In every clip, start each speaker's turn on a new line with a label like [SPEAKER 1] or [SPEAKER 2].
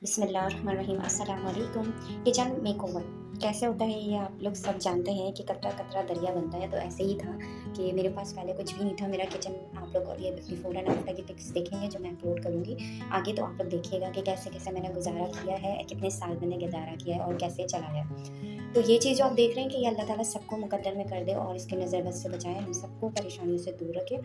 [SPEAKER 1] बिस्मिल्लाहिर्रहमानिर्रहीम अस्सलाम वालेकुम। किचन मेकओवर कैसे होता है ये आप लोग सब जानते हैं कि कतरा कतरा दरिया बनता है। तो ऐसे ही था कि मेरे पास पहले कुछ भी नहीं था मेरा किचन। आप लोग और ये बिफोर एंड आफ्टर की पिक्स देखेंगे जो मैं अपलोड करूँगी आगे, तो आप लोग देखिएगा कि कैसे कैसे मैंने गुजारा किया है, कितने साल मैंने गुजारा किया है और कैसे चलाया। तो ये चीज़ जो आप देख रहे हैं कि ये अल्लाह ताला सबको मुकद्दर में कर दे और इसके नज़र बद से बचाए, हम सबको परेशानियों से दूर रखे।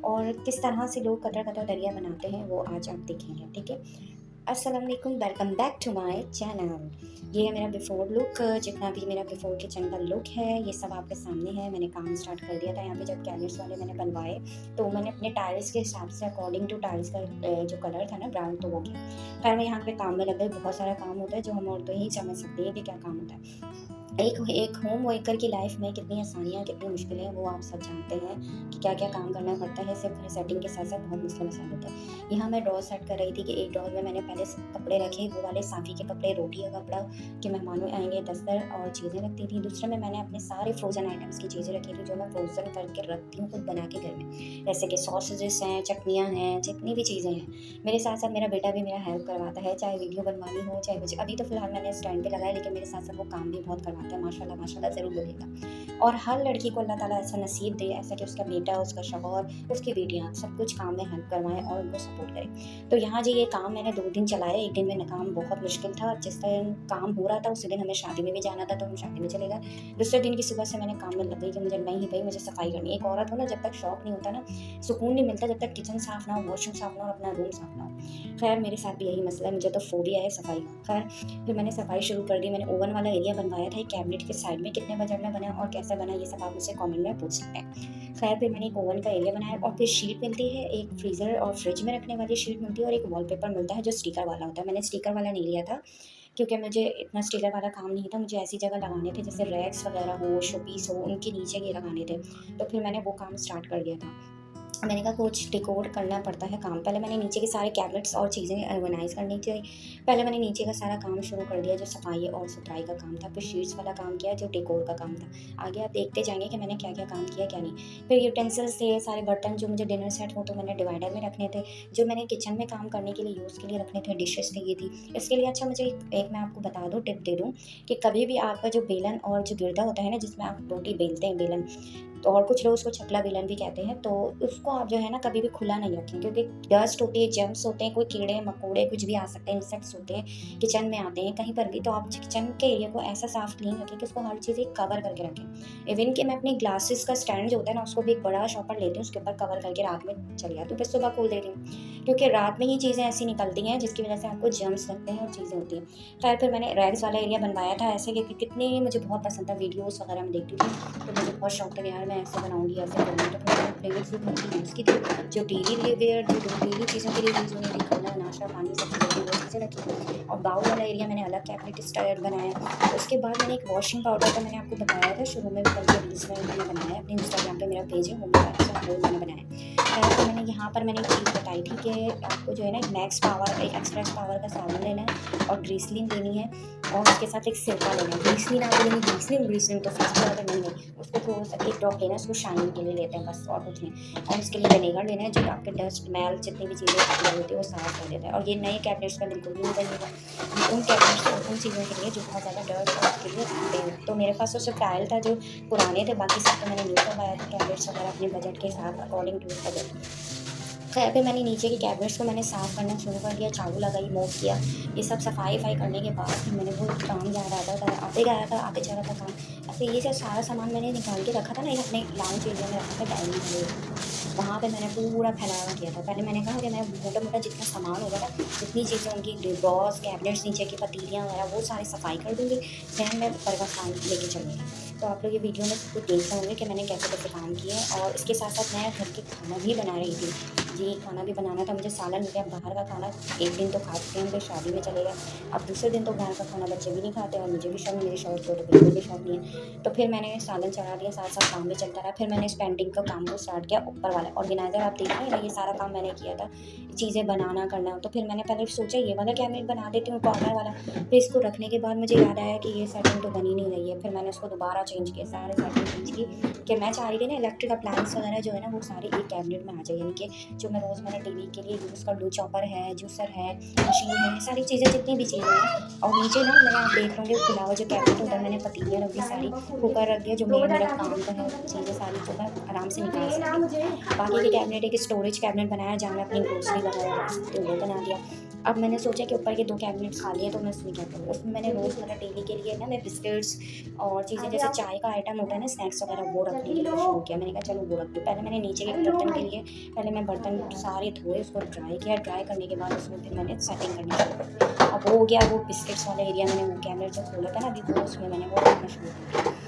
[SPEAKER 1] और किस तरह से लोग कतरा कतरा दरिया बनाते हैं वो आज आप देखेंगे, ठीक है। अस्सलाम वालेकुम, welcome back to my channel. ये है मेरा बिफोर लुक, जितना भी मेरा बिफोर किचन का लुक है ये सब आपके सामने है। मैंने काम स्टार्ट कर दिया था। यहाँ पे जब कैबिनेट्स वाले मैंने बनवाए तो मैंने अपने टाइल्स के हिसाब से अकॉर्डिंग टू टाइल्स का जो कलर था ना ब्राउन, तो वो किया। खैर मैं यहाँ पे काम में लग गई। बहुत सारा काम होता है जो हम औरतें ही समझ सकते हैं कि क्या काम होता है। एक होम वर्कर की लाइफ में कितनी आसानियाँ, कितनी मुश्किलें हैं वो आप सब जानते हैं कि क्या-क्या काम करना पड़ता है। सिर्फ़ सेटिंग के साथ-साथ बहुत मुश्किल मसाइल होते हैं। यहाँ मैं ड्रॉर सेट कर रही थी कि एक ड्रॉर में मैंने पहले स कपड़े रखे, वो वाले साफ़ी के कपड़े, रोटी का कपड़ा कि मेहमानों आएँगे, दस्तर और चीज़ें रखती थी। दूसरे में मैंने अपने सारे फ्रोज़न आइटम्स की चीज़ें रखी थी जो मैं फ्रोज़न करके रखती हूँ खुद बना के घर में। जैसे कि सॉसेजेस हैं, चटनियाँ हैं, जितनी भी चीज़ें हैं। मेरे साथ-साथ मेरा बेटा भी मेरा हेल्प करवाता है, चाहे वीडियो बनवानी हो, चाहे कुछ। अभी तो फ़िलहाल मैंने स्टैंड पे लगाया, लेकिन मेरे साथ-साथ वो काम भी बहुत करवाता है। माशाल्लाह, माशाल्लाह ज़रूर बोलिएगा। और हर लड़की को अल्लाह ताला ऐसा नसीब दे, ऐसा कि उसका बेटा, उसका शौहर, उसकी बेटियाँ सब कुछ काम में हेल्प करवाएँ और उनको सपोर्ट करें। तो यहाँ जी ये काम मैंने 2 दिन चलाया। एक दिन में ना काम बहुत मुश्किल था। जिस दिन काम हो रहा था उसी दिन हमें शादी में भी जाना था, तो हम शादी में चले गए। दूसरे दिन की सुबह से मैंने काम में लग गई कि मुझे नहीं भई, मुझे सफाई करनी है। एक औरत हो ना, जब तक शौक नहीं होता ना, सुकून नहीं मिलता, जब तक किचन साफ ना हो, वॉशरूम साफ ना हो और अपना रूम साफ ना हो। खैर मेरे साथ भी यही मसला है, मुझे तो फ़ोबिया है सफाई का। खैर फिर मैंने सफाई शुरू कर दी। मैंने ओवन वाला एरिया बनवाया था एक कैबिनेट के साइड में। कितने बजट में बना और कैसा बना ये सब आप मुझसे कमेंट में पूछ सकते हैं। खैर फिर मैंने एक ओवन का एरिया बनाया और फिर शीट मिलती है, एक फ्रीज़र और फ्रिज में रखने वाली शीट मिलती है और एक वॉलपेपर मिलता है जो स्टिकर वाला होता है। मैंने स्टिकर वाला नहीं लिया था क्योंकि मुझे इतना स्टिकर वाला काम नहीं था। मुझे ऐसी जगह लगाने थे जैसे रैक्स वगैरह हो, शोपीस हो, उनके नीचे ये लगाने थे। तो फिर मैंने वो काम स्टार्ट कर दिया था। मैंने कहा कुछ डेकोर करना पड़ता है काम। पहले मैंने नीचे के सारे कैबिनेट्स और चीज़ें ऑर्गेनाइज़ करनी थी। पहले मैंने नीचे का सारा काम शुरू कर दिया जो सफाई और सुथराई का काम था। फिर शीट्स वाला काम किया जो डेकोर का काम था। आगे आप देखते जाएँगे कि मैंने क्या-क्या काम किया, क्या नहीं। फिर यूटेंसिल्स थे, सारे बर्तन जो मुझे डिनर सेट हो तो मैंने डिवाइडर में रखने थे। जो मैंने किचन में काम करने के लिए यूज़ के लिए रखने थे, डिशेज़ थे, ये थी। इसके लिए अच्छा मुझे एक मैं आपको बता दूँ, टिप दे दूँ कि कभी भी आपका जो बेलन और जो गिरदा होता है ना, जिसमें आप रोटी बेलते हैं बेलन, तो और कुछ लोग उसको चकला बेलन भी कहते हैं, तो उसको आप जो है ना कभी भी खुला नहीं रखें क्योंकि डस्ट होती है, जर्म्स होते हैं, कोई कीड़े मकोड़े कुछ भी आ सकते हैं, इंसेक्ट्स होते हैं, किचन में आते हैं कहीं पर भी। तो आप किचन के एरिया को ऐसा साफ क्लीन रखें कि उसको हर चीज़ एक कवर करके रखें। इवन कि मैं अपनी ग्लासेस का स्टैंड जो होता है ना उसको भी एक बड़ा शॉपर लेती हूँ, उसके ऊपर कवर करके रात में चली जाती हूँ, फिर सुबह खोल देती हूँ क्योंकि रात में ही चीज़ें ऐसी निकलती हैं जिसकी वजह से आपको जर्म्स लगते हैं और चीज़ें होती हैं। खैर फिर मैंने रैग्स वाला एरिया बनवाया था ऐसे कि कितने मुझे बहुत पसंद था, वीडियोज़ वगैरह में देखती थी तो मुझे बहुत शौक था कि यार मैं ऐसे बनाऊँगी, ऐसे करूँगी। तो फिर मैंने प्लेट्स भी बहुत यूज़ की थी जो डेली वेयर, जो डेली चीज़ों के लिए यूज़ होनी थी, खाना, नाश्ता, पानी सब चीज़ें, वो चीज़ें रखी। और बाउल वाला एरिया मैंने अलग कैबिनेट स्टाइल बनाया। उसके बाद मैंने एक वॉशिंग पाउडर का मैंने आपको बताया था शुरू में भी, कल के रील्स में मैंने बनाया, अपने इंस्टाग्राम पे मेरा पेज है वो मैंने बनाया। तो मैंने यहाँ पर मैंने एक चीज़ बताई थी कि आपको जो है ना एक मैक्स पावर, एक एक्सप्रेस पावर का साबुन लेना है और ग्रीसलिन लेनी है और उसके साथ एक सिरका लेना है। ग्रीसलिन आप बोलेंगे ग्रीसलिन तो फेस पे लगाते नहीं, नहीं। उसको थोड़ा सा एक ड्रॉप लेना है, उसको शाइनिंग के लिए लेते हैं बस और कुछ नहीं। और इसके लिए विनेगर लेना है जो आपके डस्ट, मैल जितनी भी चीज़ें लगी होती है वो साफ कर देता है। और ये नए कैबिनेट्स में बिल्कुल भी नहीं बनेगा। ये उन कैबिनेट्स और उन चीज़ों के लिए जो बहुत ज़्यादा डस्ट और उसके लिए आते हैं। तो मेरे पास तो सिर्फ टाइल था जो पुराने थे, बाकी सब तो मैंने न्यू करवाया था कैबिनेट्स वगैरह अपने बजट के हिसाब अकॉर्डिंग टू बजट। खैर फिर मैंने नीचे के कैबिनेट्स को मैंने साफ़ करना शुरू कर दिया, झाड़ू लगाई, मॉप किया। ये सब सफाई-वफ़ाई करने के बाद फिर मैंने वो काम याद आता था, आते गया था, आते चला था काम। ऐसे ये जो सारा सामान मैंने निकाल के रखा था ना, ये अपने लाउंज एरिया में रखा था डाइनिंग वाले, वहाँ पे मैंने पूरा फैलावा किया था। पहले मैंने कहा कि मैं मोटा-मोटा जितना सामान होगा ना, जितनी चीज़ें उनकी ड्रॉर्स, कैबिनेट्स, नीचे की पतीलियाँ वगैरह वो सारी सफाई कर दूँगी, फिर मैं ऊपर का काम लेके चलूँगी। तो आप लोग ये वीडियो में सब कुछ देख रहे होंगे कि मैंने कैसे-कैसे काम किए और इसके साथ-साथ मैं घर के खाना भी बना रही थी। जी, खाना भी बनाना था मुझे, सालन हो गया, बाहर का खाना एक दिन तो खा चुके हैं, फिर शादी में चले गए। अब दूसरे दिन तो बाहर का खाना बच्चे भी नहीं खाते और मुझे भी शौक नहीं, मेरे शौहर को तो बिल्कुल भी शौक नहीं है। तो फिर मैंने सालन चढ़ा दिया, साथ-साथ काम भी चलता रहा। फिर मैंने इस पेंटिंग का काम को स्टार्ट किया ऊपर वाला। ऑर्गेनाइज़र आप देख रहे हैं ना, ये सारा काम मैंने किया था, चीज़ें बनाना करना। तो फिर मैंने पहले सोचा ये वाला कैबिनेट बना देती हूँ कॉर्नर वाला। फिर इसको रखने के बाद मुझे याद आया कि ये सेटिंग तो बनी नहीं रही है। फिर मैंने उसको दोबारा चेंज किया, सारे सेटिंग चेंज की कि मैं चाह रही थी ना इलेक्ट्रिक अप्लायंस वगैरह जो है ना वो सारे एक कैबिनेट में आ जाए, यानी कि जो मैं रोज़मर्रा डेली के लिए यूज़ कर लूँ, चॉपर है, जूसर है, मशीन है, सारी चीज़ें जितनी भी चीज़ें हैं। और नीचे ना मैंने आप देख लोगे खुला हुआ जो कैबिनेट उधर मैंने पतीलियाँ रख दी सारी, कुकर रख दिया जो मेरा काम का है, चीज़ें सारी जो मैं आराम से निकाल सकती हूँ। बाकी के कैबिनेट एक स्टोरेज कैबिनेट बनाया जहाँ मैं अपनी ग्रोसरी वगैरह रख सकती हूँ, वो बना दिया। अब मैंने सोचा कि ऊपर के 2 कैबिनेट खाली है तो मैं उसमें क्या करूँ? उसमें मैंने रोज़मर्रा डेली के लिए ना मैं बिस्किट्स और चीज़ें जैसे चाय का आइटम होता है ना, स्नैक्स वगैरह, वो रखने के लिए शुरू किया। मैंने कहा चलो वो रख दूँ। पहले मैंने नीचे के बर्तन के लिए पहले मैं बर्तन सारे धोए, उसको ड्राई किया, ड्राई करने के बाद उसमें फिर मैंने सेटिंग करनी शुरू कर दी। अब वो हो गया, वो बिस्किट्स वाला एरिया मैंने वो कैबिनेट जो खोला था ना अभी, वो उसमें मैंने वो रखना शुरू कर दिया।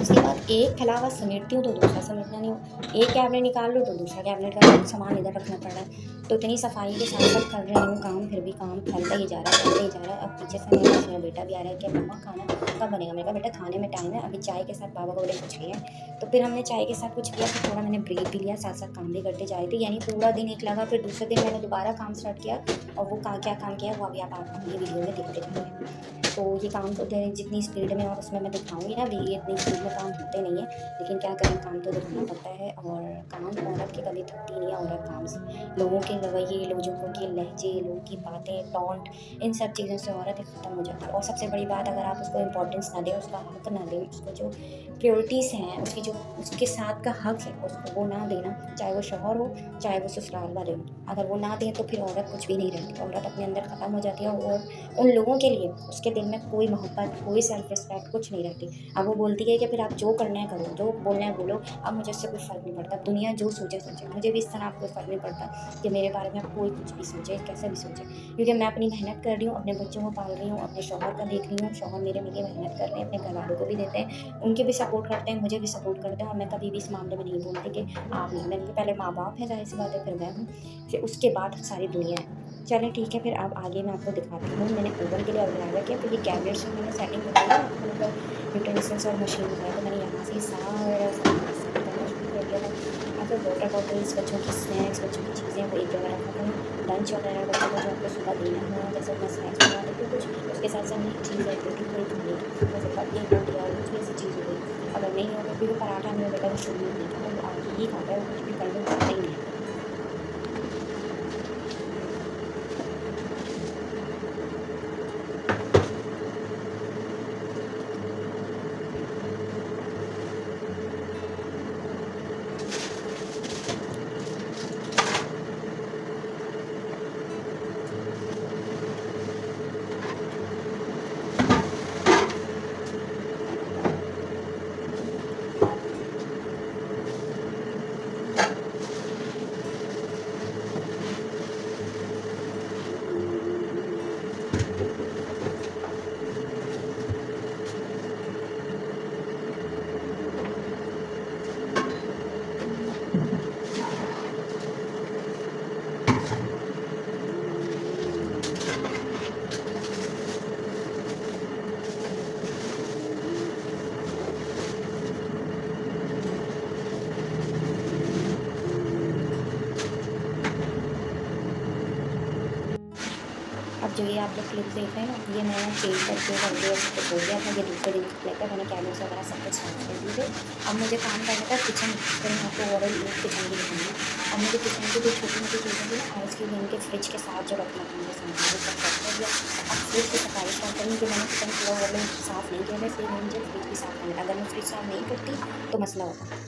[SPEAKER 1] उसके बाद एक फैलावा समेटती हूँ तो दूसरा समेटना नहीं हो, एक कैबिनेट निकाल लो तो दूसरा कैबिनेट का सामान इधर रखना पड़ रहा है। तो इतनी सफाई के साथ साथ कर रही हूँ काम, फिर भी काम फैलता ही जा रहा है, फैलता ही जा रहा है। अब पीछे से मेरा बेटा भी आ रहा है कि मम्मा खाना कब बनेगा? मैंने कहा बेटा खाने में टाइम है, अभी चाय के साथ बाबा को बोले कुछ लिया है। तो फिर हमने चाय के साथ कुछ किया, फिर थोड़ा मैंने ब्रेक भी लिया, साथ साथ काम भी करते जा रही थी, यानी पूरा दिन एक लगा। फिर दूसरे दिन मैंने दोबारा काम स्टार्ट किया और वो क्या काम किया वो अभी आप अपनी वीडियो में देखते जाएंगे। तो ये काम तो जितनी स्पीड में और उसमें मैं दिखाऊंगी ना, अभी ये इतनी स्पीड में काम होते नहीं है, लेकिन क्या करें, काम तो दिखाना पड़ता है। और काम औरत की कभी थकती नहीं है, औरत काम से लोगों के रवैये, लोगों के लहजे, लोगों की बातें, टॉन्ट, इन सब चीज़ों से औरत ख़त्म हो जाती है। और सबसे बड़ी बात, अगर आप उसको इम्पोर्टेंस ना दें, उसका हक ना दें, उसको जो प्रायोरिटीज़ हैं, उसकी जो उसके साथ का हक है, उसको वो ना देना, चाहे वो शौहर हो, चाहे वो ससुराल वाले हो, अगर वो ना दें तो फिर औरत कुछ भी नहीं रहती, औरत अपने अंदर ख़त्म हो जाती है। और उन लोगों के लिए उसके दिल में कोई मोहब्बत, कोई सेल्फ रिस्पेक्ट कुछ नहीं रहती। अब वो बोलती है कि फिर आप जो करना है करो, जो बोलना है बोलो, अब मुझे इससे कोई फ़र्क नहीं पड़ता, दुनिया जो सोचे सोचे, मुझे भी इस तरह अब कोई फ़र्क नहीं पड़ता कि मेरे बारे में कोई कुछ भी सोचे, कैसे भी सोचे, क्योंकि मैं अपनी मेहनत कर रही हूँ, अपने बच्चों को पाल रही हूँ, अपने शौहर का देख रही हूँ, शौहर मेरे लिए मेहनत कर रहे हैं, अपने घर वालों को भी देते हैं, उनके भी सपोर्ट करते हैं, मुझे भी सपोर्ट करते हैं। और मैं कभी भी इस मामले में नहीं बोलती कि आप नहीं, मेरे पहले माँ बाप हैं, ज़ाहिर सी बात है, फिर मैं हूँ, फिर उसके बाद सारी दुनिया है। चलें ठीक है, फिर अब आगे मैं आपको दिखाती हूँ। मैंने ओवन के लिए ऑर्गेनाइज़र किया, फिर ये कैबिनेट्स में मैंने सेटिंग बताई ना आपको, मतलब यूटेंसिल्स और मशीन बताया, तो मैंने यहाँ से सारा सामान सेट करना शुरू कर दिया था। अब फिर वाटर बॉटल्स, बच्चों की स्नैक्स, बच्चों की चीज़ें वो एक जगह रखा था। लंच वगैरह बच्चों को जो आपको सुबह देना है, जैसे मैं स्नैक्स बना देती हूँ कुछ, उसके साथ साथ मैं एक चीज़ रख देती हूँ कोई खाने की, जैसे पनीर हो गया, कुछ भी ऐसी चीज़ हो गई। अगर नहीं होगा फिर वो पराठा नहीं होगा, वो शुरू नहीं खाता, वो आके ही खाता है, वो कुछ भी कर लो खाता ही नहीं है। अब जो ये आप लोग क्लिप देख रहे हैं ना, ये मैंने पेंट करके कर दिया, कुछ हो गया था, ये दूसरे दिन लेकर मैंने कैमरे वगैरह सब कुछ साफ कर दिए थे। अब मुझे काम करना था किचन, फिर मैं आपको ओवरऑल एक किचन भी दिखाऊंगी। अब मुझे किचन की जो छोटी मोटी चीज़ें थी ना, आइसक्रीम के फ्रिज के साथ जो रखना था मुझे सामान, वो सब साफ कर दिया। अब फ्रिज की सफाई स्टार्ट करूँ कि मैंने किचन पूरा ओवरऑल साफ़ नहीं किया था, इसलिए मुझे फ्रिज भी साफ़ करना था। अगर मैं फ्रिज साफ़ नहीं करती तो मसला होता।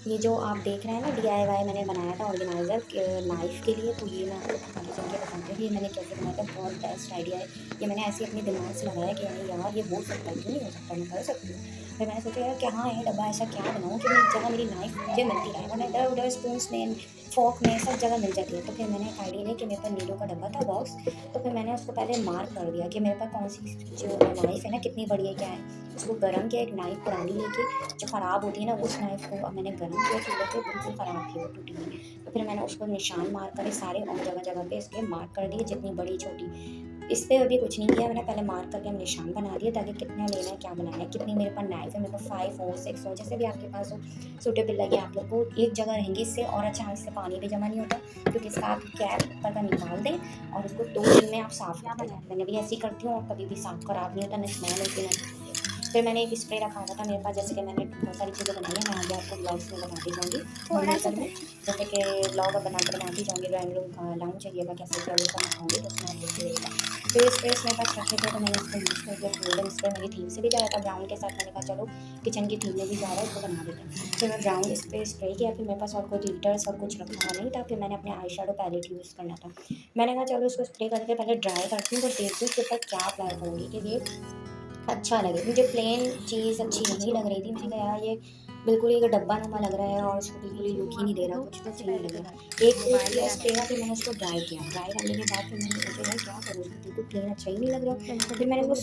[SPEAKER 1] ये जो आप देख रहे हैं ना, डीआईवाई मैंने बनाया था ऑर्गेनाइज़र नाइफ़ के लिए, तो ये मैं आपको आगे चल के बताती हूँ ये मैंने कैसे बनाया था। बहुत बेस्ट आइडिया है ये, मैंने ऐसे ही अपने दिमाग से लगाया कि यानी यार ये हो सकता है, क्यों नहीं हो सकता, मैं कर सकती हूँ। फिर मैंने सोचा यार क्या, हाँ ये डब्बा ऐसा क्या बनाऊँ कि मैं जगह मेरी नाइफ़ मुझे मिलती रहे, वरना इधर उधर स्पून्स में, फ़ोर्क में सब जगह मिल जाती है। तो फिर मैंने एक आइडिया लिया कि मेरे पास नीडो का डब्बा था बॉक्स, तो फिर मैंने उसको पहले मार्क कर दिया कि मेरे पास कौन सी जो नाइफ़ है ना कितनी बड़ी है, क्या है। उसको गर्म किया, एक नाइफ़ पुरानी लेके जो ख़राब होती है ना, उस नाइफ़ को अब मैंने गर्म किया चूल्हे पे, बिल्कुल ख़राब थी वो, टूटी हुई। तो फिर मैंने उसको निशान मार्क करे सारे, और जगह-जगह पे इसके मार्क कर दिए, जितनी बड़ी छोटी। इस पे अभी कुछ नहीं किया मैंने, पहले मार्क करके निशान बना दिए ताकि कितना लेना है, क्या बनाना है, कितनी मेरे पास नाइफ़ है, मेरे पास 5 हो, 6 हो, जैसे भी आपके पास हो, सूटेबल लगे आप लोग को। एक जगह रहेंगी इससे, और अच्छा इससे पानी भी जमा नहीं होता, क्योंकि इसका आप कैप ऊपर का निकाल दें और उसको 2 दिन में आप साफ़ करते जाएँ। मैंने भी ऐसे ही करती हूँ, और कभी भी साफ़ खराब नहीं होता, ना स्मेल होती है ना। फिर मैंने एक स्प्रे रखा हुआ था मेरे पास, जैसे कि मैंने बहुत सारी चीज़ें बनाई हैं, मैं आगे आपको ब्लॉग्स में बताती जाऊँगी होममेकर में, जैसे कि ब्लॉग अब बनाती जाऊँगी, ड्राइंग रूम का लाउंज एरिया का कैसे किया वो सब दिखाऊँगी, तो उसमें आप देखते रहिएगा। तो ये स्प्रेस मेरे पास रखे थे, तो मैंने इसको यूज़ कर दिया। गोल्डन स्प्रे मेरी थीम से भी जा रहा था, ब्राउन के साथ मैंने कहा चलो किचन की थीम में भी जा रहा है, इसको बना देते हैं। फिर मैं ब्राउन स्प्रे किया, फिर मेरे पास और कोई ग्लिटर्स और कुछ रखा हुआ नहीं था, फिर मैंने अपने आई शेडो पैलेट यूज़ करना था। मैंने कहा चलो इसको स्प्रे करके पहले ड्राई करती हूँ, तो देखती हूँ इसके ऊपर क्या अप्लाई करूँगी कि ये अच्छा लगे। मुझे प्लेन चीज़ अच्छी नहीं लग रही थी, मैंने कहा यार ये बिल्कुल ही डब्बा-नुमा लग रहा है और इसको बिल्कुल ही लुक ही नहीं दे रहा, कुछ तो सही नहीं लग रहा। एक कोट किया स्प्रे का, फिर मैंने उसको ड्राई किया। ड्राई करने के बाद फिर मैंने सोचा यार क्या करूँ, बिल्कुल प्लेन अच्छा ही नहीं लग रहा। फिर मैंने उसको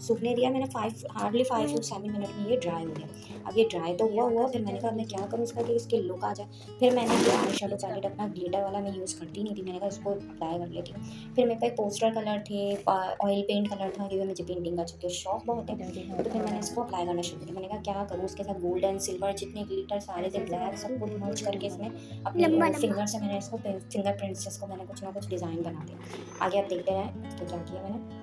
[SPEAKER 1] सूखने दिया मैंने 5 हार्डली 5 टू 7 मिनट में ये ड्राई हो गया। अब ये ड्राई तो हुआ, फिर मैंने कहा अब मैं क्या करूँ इसका कि इसकी लुक आ जाए। फिर मैंने ये आई शेडो पैलेट अपना ग्लिटर वाला मैं यूज़ करती नहीं थी, मैंने कहा इसको अप्लाई कर लेती हूँ। फिर मेरे पे पोस्टर कलर थे, ऑयल पेंट कलर था, क्योंकि मुझे पेंटिंग का चूँकि शौक बहुत है। तो फिर मैंने इसको अप्लाई करना शुरू किया। मैंने कहा क्या करूँ उसके साथ, गोल्डन सिल्वर जितने ग्लिटर सारे थे, ब्लैक सब कुछ मर्ज करके इसमें अपने फिंगर से मैंने इसको फिंगर प्रिंट्स से इसको मैंने कुछ ना कुछ डिज़ाइन बना दिया। आगे आप देखते रहें तो क्या किया मैंने।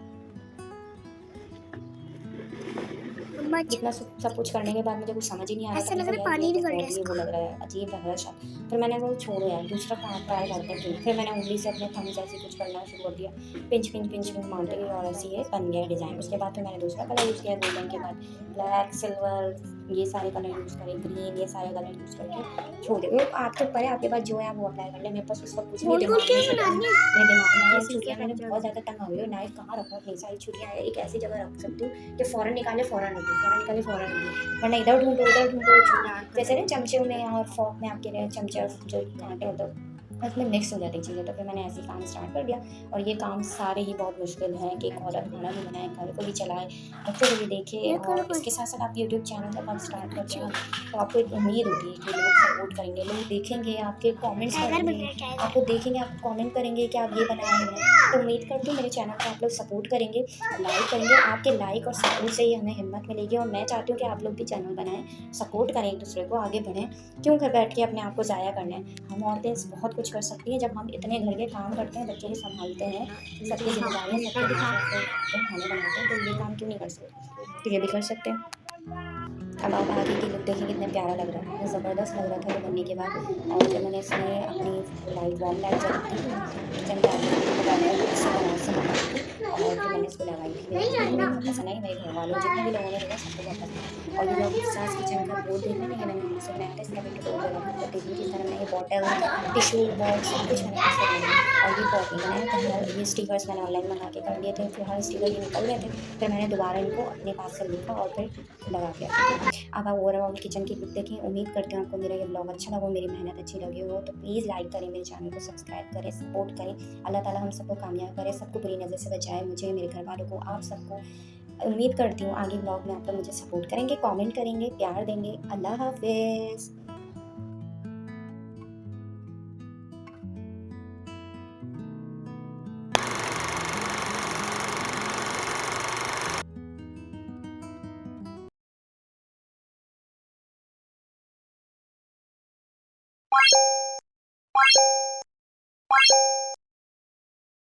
[SPEAKER 1] इतना सब कुछ करने के बाद मुझे कुछ समझ ही नहीं आ रहा था,
[SPEAKER 2] लग रहा है
[SPEAKER 1] यार
[SPEAKER 2] पानी
[SPEAKER 1] ये तो
[SPEAKER 2] निकल रहा है
[SPEAKER 1] बहुत ही वो लग रहा है, अजीब लग रहा है शायद। फिर मैंने वो छोड़ो यार, दूसरा ट्राई करते हैं। फिर मैंने उंगली से अपने थंब से ऐसे कुछ करना शुरू कर दिया, पिंच मारते गई और ऐसे ये बन गया डिज़ाइन। उसके बाद फिर मैंने दूसरा कलर यूज़ किया, गोल्डन के बाद ब्लैक, सिल्वर, ये सारे कलर यूज़ करे, ग्रीन, ये सारे कलर यूज़ करके छोड़ दिए। आपके ऊपर है, आपके पास जो है वो अप्लाई कर लें। मेरे पास उसका कुछ नहीं
[SPEAKER 2] गोल
[SPEAKER 1] दिमाग
[SPEAKER 2] गोल
[SPEAKER 1] में
[SPEAKER 2] क्यों
[SPEAKER 1] से
[SPEAKER 2] बना रही है?
[SPEAKER 1] मेरे दिमाग में आया छुरियाँ मैंने बहुत ज़्यादा टंगा हुई है, नाइफ कहाँ रखूँ, इतनी सारी छुरियाँ हैं, एक ऐसी जगह रख सकती हूँ कि फ़ौरन निकाले फ़ौरन रख दूँ, फ़ौरन निकाले फ़ौरन रख दूँ, वरना इधर ढूँढो उधर ढूँढो जैसे ना चमचे में और फ़ॉर्क में आपके लिए चमचे जो काँटे होते हैं उसमें मिक्स हो जाती चीज़ें। तो फिर मैंने ऐसे ही काम स्टार्ट कर दिया, और ये काम सारे ही बहुत मुश्किल हैं कि एक औरत खाना भी बनाए, घर को भी चलाए, बच्चों को भी देखे, और इसके साथ साथ आप यूट्यूब चैनल जब आप स्टार्ट करते हैं तो आपको एक उम्मीद होती है कि लोग सपोर्ट करेंगे, लोग देखेंगे, आपके कमेंट्स करेंगे, आपको देखेंगे, आपको कमेंट करेंगे कि आप ये बनाएं ये बनाएं। तो उम्मीद करती हूँ मेरे चैनल को आप लोग सपोर्ट करेंगे, लाइक करेंगे। आपके लाइक और सपोर्ट से ही हमें हिम्मत मिलेगी, और मैं चाहती हूँ कि आप लोग भी चैनल बनाएं, सपोर्ट करें, एक दूसरे को आगे बढ़ें। क्यों घर बैठ के अपने आप को ज़ाया करना है। हम औरतें बहुत कुछ कर सकती हैं जब हम इतने घर के काम करते हैं, बच्चों को संभालते हैं, सबकी जिम्मेदारियाँ, सबके खाने बनाते हैं, तो ये काम क्यों नहीं कर सकते, तो ये भी कर सकते हैं। अब आप आगे की लुक देखिए कितना प्यारा लग रहा है, ज़बरदस्त लग रहा था ये बनने के बाद। और फिर मैंने इसमें अपनी लाइट वार्म लाइट जली थी किचन के आगे, वो से मंगाई थी, और फिर मैंने इसको लगाई थी। मेरे हस्बैंड को भी बहुत पसंद आई, मेरे घर वालों जितने भी लोगों ने देखा सबको बहुत पसंद आई। और ये जो आप सास किचन का बोर्ड देख रहे हैं ना, ये मैंने मम्मी से बनाया था, इसका भी ट्यूटोरियल अपलोड कर देती हूँ। किस तरह मैंने ये बॉटल, टिश्यू बॉक्स सब कुछ मैंने कैसे बनाया, और ये पॉट नहीं बनाया था। ये स्टिकर्स मैंने ऑनलाइन मंगा के कर लिए थे, फिलहाल स्टिकर ये निकल गए थे, फिर मैंने दोबारा इनको अपने पास से लिखा और फिर लगा के रखा। अब आप ओवरऑल किचन की लुक देखें। उम्मीद करती हूँ आपको मेरा ये ब्लॉग अच्छा लगा, मेरी मेहनत अच्छी लगी हो, तो प्लीज़ लाइक करें, मेरे चैनल को सब्सक्राइब करें, सपोर्ट करें। अल्लाह ताला हम सबको कामयाब करे, सबको बुरी नज़र से बचाए, मुझे, मेरे घर वालों को, आप सबको। उम्मीद करती हूँ आगे ब्लॉग में आप लोग मुझे सपोर्ट करेंगे, कमेंट करेंगे, प्यार देंगे। अल्लाह हाफ़िज़।